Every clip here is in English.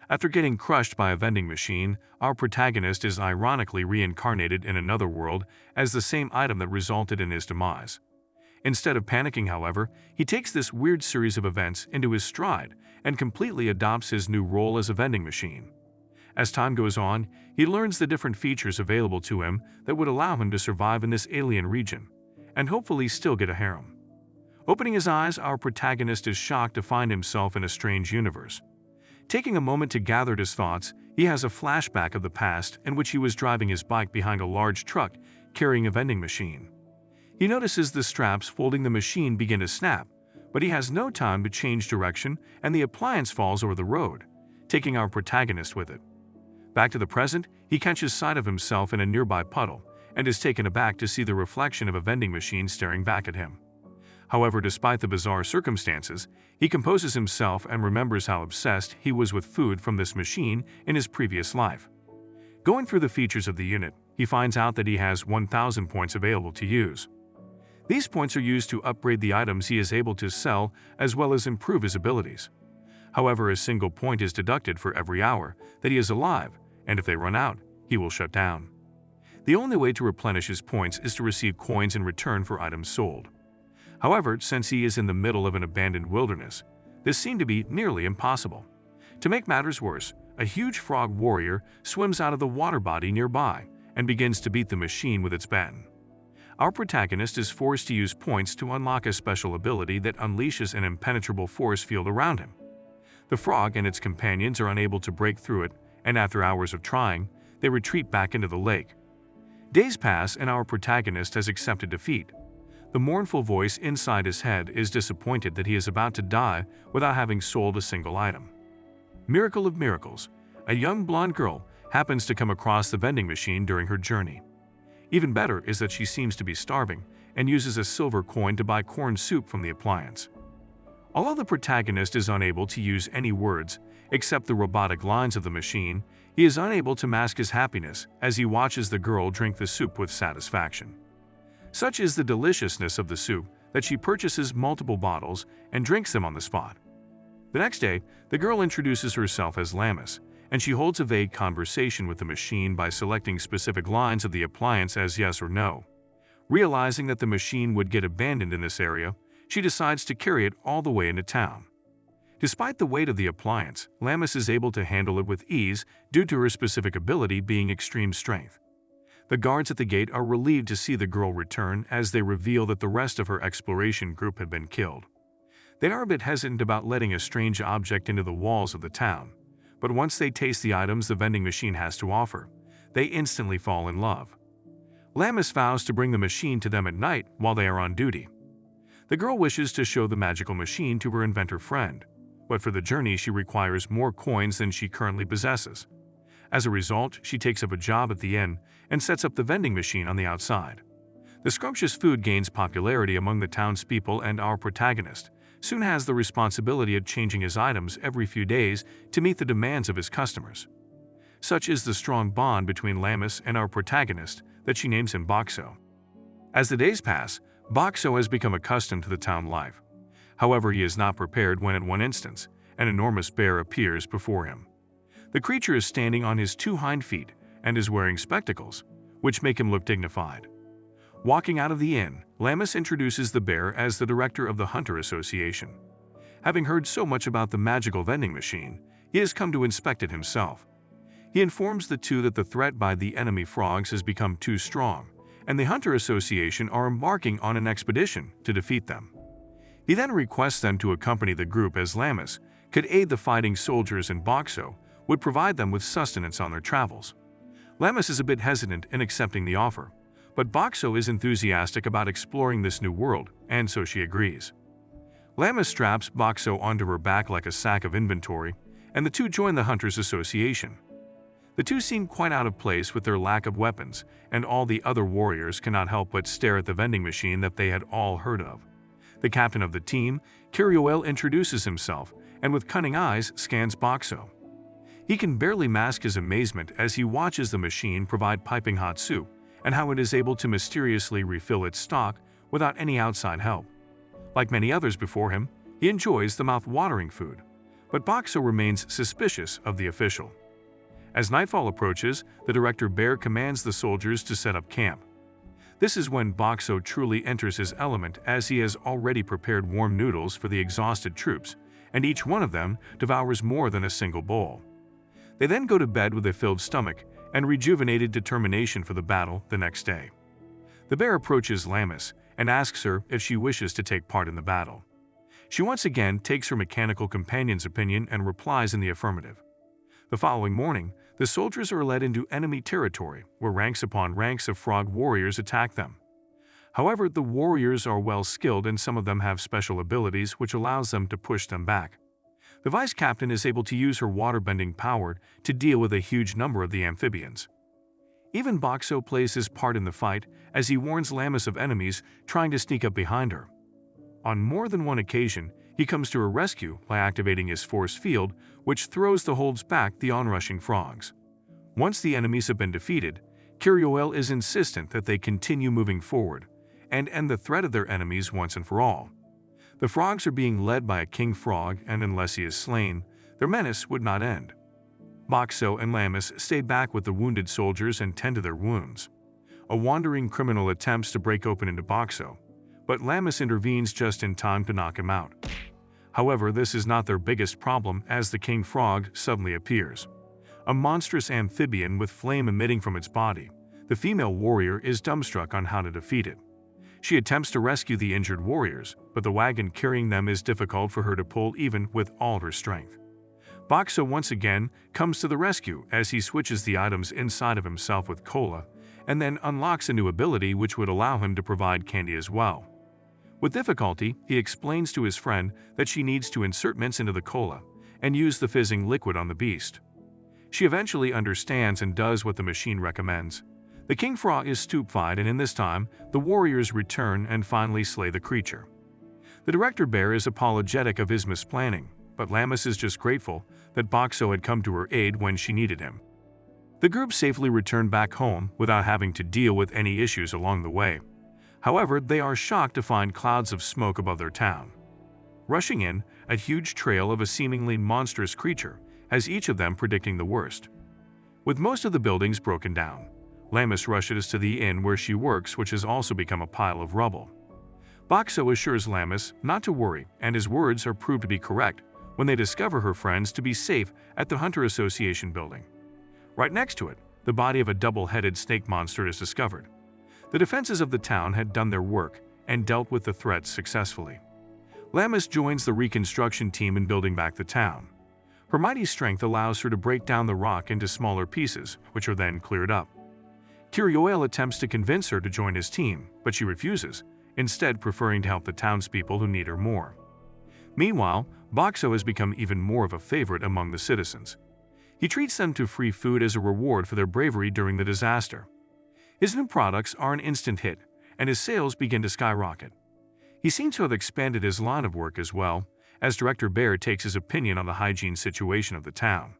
After getting crushed by a vending machine, our protagonist is ironically reincarnated in another world as the same item that resulted in his demise. Instead of panicking, however, he takes this weird series of events into his stride and completely adopts his new role as a vending machine. As time goes on, he learns the different features available to him that would allow him to survive in this alien region, and hopefully still get a harem. Opening his eyes, our protagonist is shocked to find himself in a strange universe. Taking a moment to gather his thoughts, he has a flashback of the past in which he was driving his bike behind a large truck carrying a vending machine. He notices the straps holding the machine begin to snap, but he has no time to change direction and the appliance falls over the road, taking our protagonist with it. Back to the present, he catches sight of himself in a nearby puddle and is taken aback to see the reflection of a vending machine staring back at him. However, despite the bizarre circumstances, he composes himself and remembers how obsessed he was with food from this machine in his previous life. Going through the features of the unit, he finds out that he has 1,000 points available to use. These points are used to upgrade the items he is able to sell as well as improve his abilities. However, a single point is deducted for every hour that he is alive, and if they run out, he will shut down. The only way to replenish his points is to receive coins in return for items sold. However, since he is in the middle of an abandoned wilderness, this seemed to be nearly impossible. To make matters worse, a huge frog warrior swims out of the water body nearby and begins to beat the machine with its baton. Our protagonist is forced to use points to unlock a special ability that unleashes an impenetrable force field around him. The frog and its companions are unable to break through it, and after hours of trying, they retreat back into the lake. Days pass and our protagonist has accepted defeat. The mournful voice inside his head is disappointed that he is about to die without having sold a single item. Miracle of miracles, a young blonde girl happens to come across the vending machine during her journey. Even better is that she seems to be starving and uses a silver coin to buy corn soup from the appliance. Although the protagonist is unable to use any words except the robotic lines of the machine, he is unable to mask his happiness as he watches the girl drink the soup with satisfaction. Such is the deliciousness of the soup that she purchases multiple bottles and drinks them on the spot. The next day, the girl introduces herself as Lamis, and she holds a vague conversation with the machine by selecting specific lines of the appliance as yes or no. Realizing that the machine would get abandoned in this area, she decides to carry it all the way into town. Despite the weight of the appliance, Lamis is able to handle it with ease due to her specific ability being extreme strength. The guards at the gate are relieved to see the girl return as they reveal that the rest of her exploration group had been killed. They are a bit hesitant about letting a strange object into the walls of the town, but once they taste the items the vending machine has to offer, they instantly fall in love. Lamis vows to bring the machine to them at night while they are on duty. The girl wishes to show the magical machine to her inventor friend, but for the journey she requires more coins than she currently possesses. As a result, she takes up a job at the inn and sets up the vending machine on the outside. The scrumptious food gains popularity among the townspeople, and our protagonist soon has the responsibility of changing his items every few days to meet the demands of his customers. Such is the strong bond between Lamis and our protagonist that she names him Boxo. As the days pass, Boxo has become accustomed to the town life. However, he is not prepared when at one instance, an enormous bear appears before him. The creature is standing on his two hind feet and is wearing spectacles, which make him look dignified. Walking out of the inn, Lamis introduces the bear as the director of the Hunter Association. Having heard so much about the magical vending machine, he has come to inspect it himself. He informs the two that the threat by the enemy frogs has become too strong, and the Hunter Association are embarking on an expedition to defeat them. He then requests them to accompany the group as Lamis could aid the fighting soldiers and Boxo would provide them with sustenance on their travels. Lamis is a bit hesitant in accepting the offer, but Boxo is enthusiastic about exploring this new world, and so she agrees. Lamis straps Boxo onto her back like a sack of inventory, and the two join the Hunters Association. The two seem quite out of place with their lack of weapons, and all the other warriors cannot help but stare at the vending machine that they had all heard of. The captain of the team, Kirioel, introduces himself and with cunning eyes scans Boxo. He can barely mask his amazement as he watches the machine provide piping hot soup and how it is able to mysteriously refill its stock without any outside help. Like many others before him, he enjoys the mouth-watering food, but Boxo remains suspicious of the official. As nightfall approaches, the director Bear commands the soldiers to set up camp. This is when Boxo truly enters his element, as he has already prepared warm noodles for the exhausted troops, and each one of them devours more than a single bowl. They then go to bed with a filled stomach and rejuvenated determination for the battle the next day. The bear approaches Lamis and asks her if she wishes to take part in the battle. She once again takes her mechanical companion's opinion and replies in the affirmative. The following morning, the soldiers are led into enemy territory, where ranks upon ranks of frog warriors attack them. However, the warriors are well skilled and some of them have special abilities which allows them to push them back. The vice captain is able to use her waterbending power to deal with a huge number of the amphibians. Even Boxo plays his part in the fight, as he warns Lamis of enemies trying to sneak up behind her. On more than one occasion, he comes to her rescue by activating his force field, which throws the holds back the onrushing frogs. Once the enemies have been defeated, Kirioel is insistent that they continue moving forward and end the threat of their enemies once and for all. The frogs are being led by a king frog, and unless he is slain, their menace would not end. Boxo and Lamis stay back with the wounded soldiers and tend to their wounds. A wandering criminal attempts to break open into Boxo, but Lamis intervenes just in time to knock him out. However, this is not their biggest problem, as the king frog suddenly appears. A monstrous amphibian with flame emitting from its body, the female warrior is dumbstruck on how to defeat it. She attempts to rescue the injured warriors, but the wagon carrying them is difficult for her to pull even with all her strength. Boxo once again comes to the rescue as he switches the items inside of himself with cola, and then unlocks a new ability which would allow him to provide candy as well. With difficulty, he explains to his friend that she needs to insert mints into the cola and use the fizzing liquid on the beast. She eventually understands and does what the machine recommends. The king frog is stupefied, and in this time, the warriors return and finally slay the creature. The director bear is apologetic of his misplanning, but Lamis is just grateful that Boxo had come to her aid when she needed him. The group safely return back home without having to deal with any issues along the way. However, they are shocked to find clouds of smoke above their town. Rushing in, a huge trail of a seemingly monstrous creature has each of them predicting the worst. With most of the buildings broken down, Lamis rushes to the inn where she works, which has also become a pile of rubble. Boxo assures Lamis not to worry, and his words are proved to be correct when they discover her friends to be safe at the Hunter Association building. Right next to it, the body of a double-headed snake monster is discovered. The defenses of the town had done their work and dealt with the threats successfully. Lamis joins the reconstruction team in building back the town. Her mighty strength allows her to break down the rock into smaller pieces, which are then cleared up. Kirioel attempts to convince her to join his team, but she refuses, instead preferring to help the townspeople who need her more. Meanwhile, Boxo has become even more of a favorite among the citizens. He treats them to free food as a reward for their bravery during the disaster. His new products are an instant hit, and his sales begin to skyrocket. He seems to have expanded his line of work as well, as Director Bear takes his opinion on the hygiene situation of the town.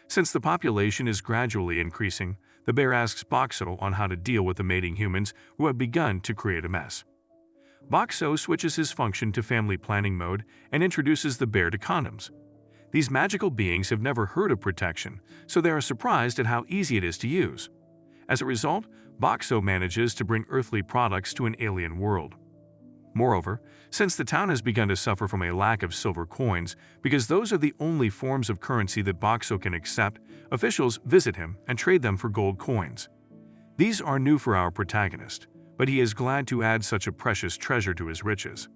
Since the population is gradually increasing, the bear asks Boxo on how to deal with the mating humans who have begun to create a mess. Boxo switches his function to family planning mode and introduces the bear to condoms. These magical beings have never heard of protection, so they are surprised at how easy it is to use. As a result, Boxo manages to bring earthly products to an alien world. Moreover, since the town has begun to suffer from a lack of silver coins because those are the only forms of currency that Boxo can accept, officials visit him and trade them for gold coins. These are new for our protagonist, but he is glad to add such a precious treasure to his riches.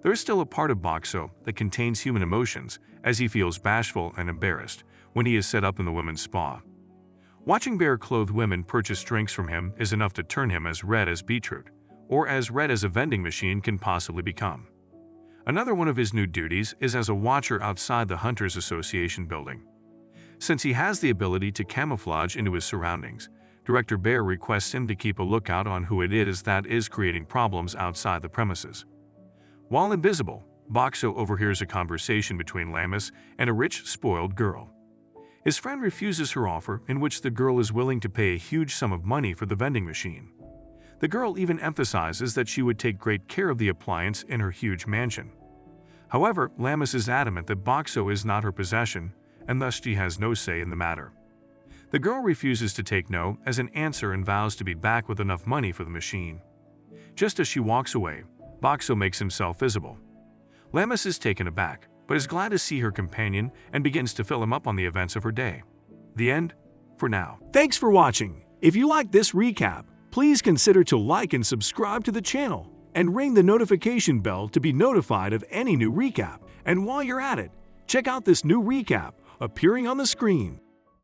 There is still a part of Boxo that contains human emotions, as he feels bashful and embarrassed when he is set up in the women's spa. Watching bear-clothed women purchase drinks from him is enough to turn him as red as beetroot, or as red as a vending machine can possibly become. Another one of his new duties is as a watcher outside the Hunters Association building. Since he has the ability to camouflage into his surroundings, Director Bear requests him to keep a lookout on who it is that is creating problems outside the premises. While invisible, Boxo overhears a conversation between Lamis and a rich, spoiled girl. His friend refuses her offer, in which the girl is willing to pay a huge sum of money for the vending machine. The girl even emphasizes that she would take great care of the appliance in her huge mansion. However, Lamis is adamant that Boxo is not her possession, and thus she has no say in the matter. The girl refuses to take no as an answer and vows to be back with enough money for the machine. Just as she walks away, Boxo makes himself visible. Lamis is taken aback, but is glad to see her companion and begins to fill him up on the events of her day. The end, for now. Thanks for watching. If you liked this recap, please consider to like and subscribe to the channel and ring the notification bell to be notified of any new recap. And while you're at it, check out this new recap appearing on the screen.